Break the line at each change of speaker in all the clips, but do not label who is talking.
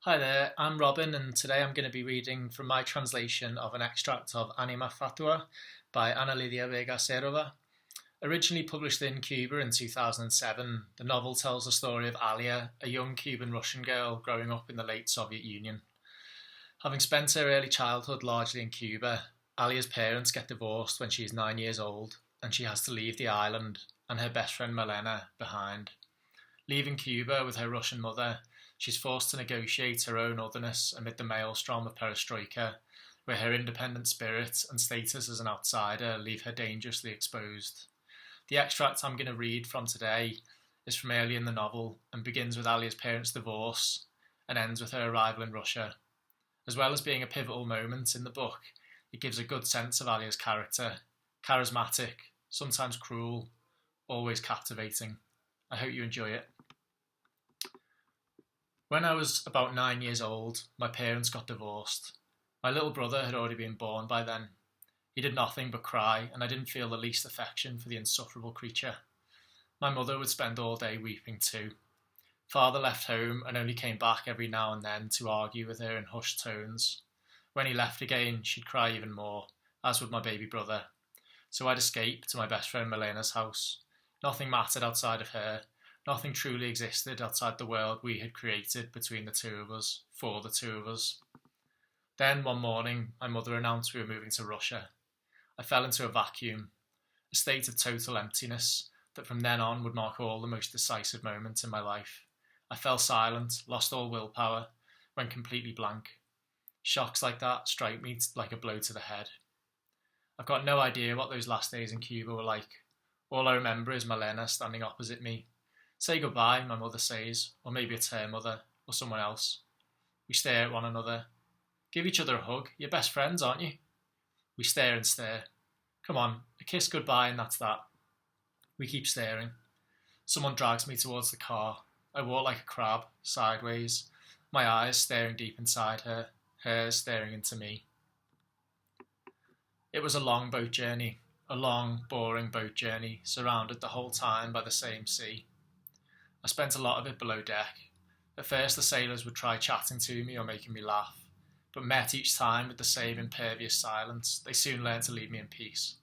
Hi there, I'm Robin, and today I'm going to be reading from my translation of an extract of Ánima Fatua by Lidia Vega Serova. Originally published in Cuba in 2007, the novel tells the story of Alia, a young Cuban Russian girl growing up in the late Soviet Union. Having spent her early childhood largely in Cuba, Alia's parents get divorced when she is 9 years old, and she has to leave the island and her best friend Milena behind. Leaving Cuba with her Russian mother, she's forced to negotiate her own otherness amid the maelstrom of perestroika, where her independent spirit and status as an outsider leave her dangerously exposed. The extract I'm going to read from today is from early in the novel and begins with Alia's parents' divorce and ends with her arrival in Russia. As well as being a pivotal moment in the book, it gives a good sense of Alia's character, charismatic, sometimes cruel, always captivating. I hope you enjoy it. When I was about 9 years old, my parents got divorced. My little brother had already been born by then. He did nothing but cry, and I didn't feel the least affection for the insufferable creature. My mother would spend all day weeping too. Father left home and only came back every now and then to argue with her in hushed tones. When he left again, she'd cry even more, as would my baby brother. So I'd escape to my best friend Milena's house. Nothing mattered outside of her. Nothing truly existed outside the world we had created between the two of us, for the two of us. Then, one morning, my mother announced we were moving to Russia. I fell into a vacuum, a state of total emptiness that from then on would mark all the most decisive moments in my life. I fell silent, lost all willpower, went completely blank. Shocks like that strike me like a blow to the head. I've got no idea what those last days in Cuba were like. All I remember is Milena standing opposite me. Say goodbye, my mother says, or maybe it's her mother, or someone else. We stare at one another. Give each other a hug, you're best friends, aren't you? We stare and stare. Come on, a kiss goodbye and that's that. We keep staring. Someone drags me towards the car. I walk like a crab, sideways, my eyes staring deep inside her, hers staring into me. It was a long boat journey, a long, boring boat journey, surrounded the whole time by the same sea. I spent a lot of it below deck. At first the sailors would try chatting to me or making me laugh, but met each time with the same impervious silence. They soon learned to leave me in peace.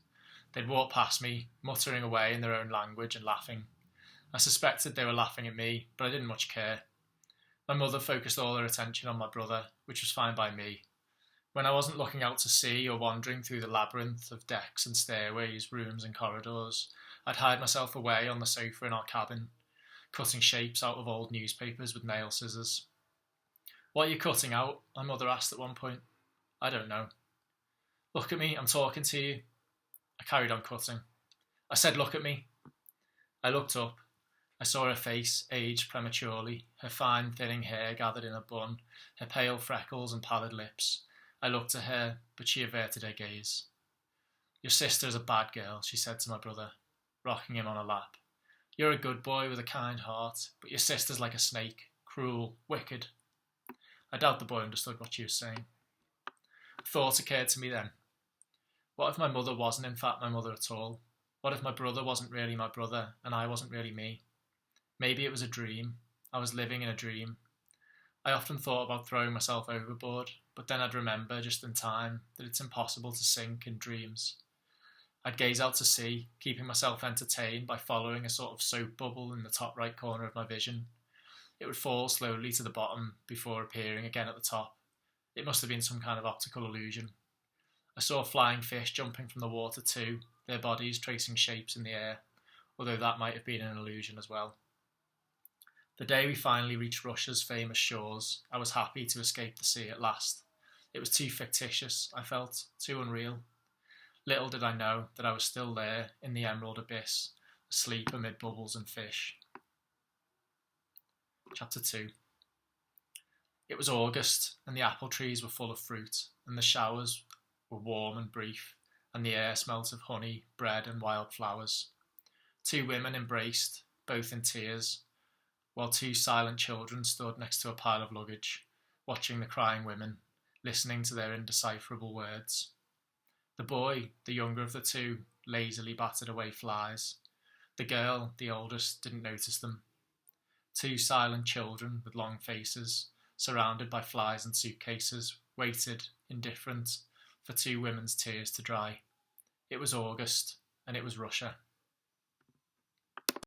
They'd walk past me, muttering away in their own language and laughing. I suspected they were laughing at me, but I didn't much care. My mother focused all her attention on my brother, which was fine by me. When I wasn't looking out to sea or wandering through the labyrinth of decks and stairways, rooms and corridors, I'd hide myself away on the sofa in our cabin, cutting shapes out of old newspapers with nail scissors. What are you cutting out? My mother asked at one point. I don't know. Look at me, I'm talking to you. I carried on cutting. I said, look at me. I looked up. I saw her face, aged prematurely, her fine, thinning hair gathered in a bun, her pale freckles and pallid lips. I looked at her, but she averted her gaze. Your sister's a bad girl, she said to my brother, rocking him on her lap. You're a good boy with a kind heart, but your sister's like a snake, cruel, wicked. I doubt the boy understood what she was saying. A thought occurred to me then. What if my mother wasn't in fact my mother at all? What if my brother wasn't really my brother, and I wasn't really me? Maybe it was a dream. I was living in a dream. I often thought about throwing myself overboard, but then I'd remember just in time that it's impossible to sink in dreams. I'd gaze out to sea, keeping myself entertained by following a sort of soap bubble in the top right corner of my vision. It would fall slowly to the bottom before appearing again at the top. It must have been some kind of optical illusion. I saw flying fish jumping from the water too, their bodies tracing shapes in the air, although that might have been an illusion as well. The day we finally reached Russia's famous shores, I was happy to escape the sea at last. It was too fictitious, I felt, too unreal. Little did I know that I was still there in the emerald abyss, asleep amid bubbles and fish. Chapter 2. It was August, and the apple trees were full of fruit, and the showers were warm and brief, and the air smelt of honey, bread, and wild flowers. Two women embraced, both in tears, while two silent children stood next to a pile of luggage, watching the crying women, listening to their indecipherable words. The boy, the younger of the two, lazily batted away flies. The girl, the oldest, didn't notice them. Two silent children with long faces, surrounded by flies and suitcases, waited, indifferent, for two women's tears to dry. It was August, and it was Russia.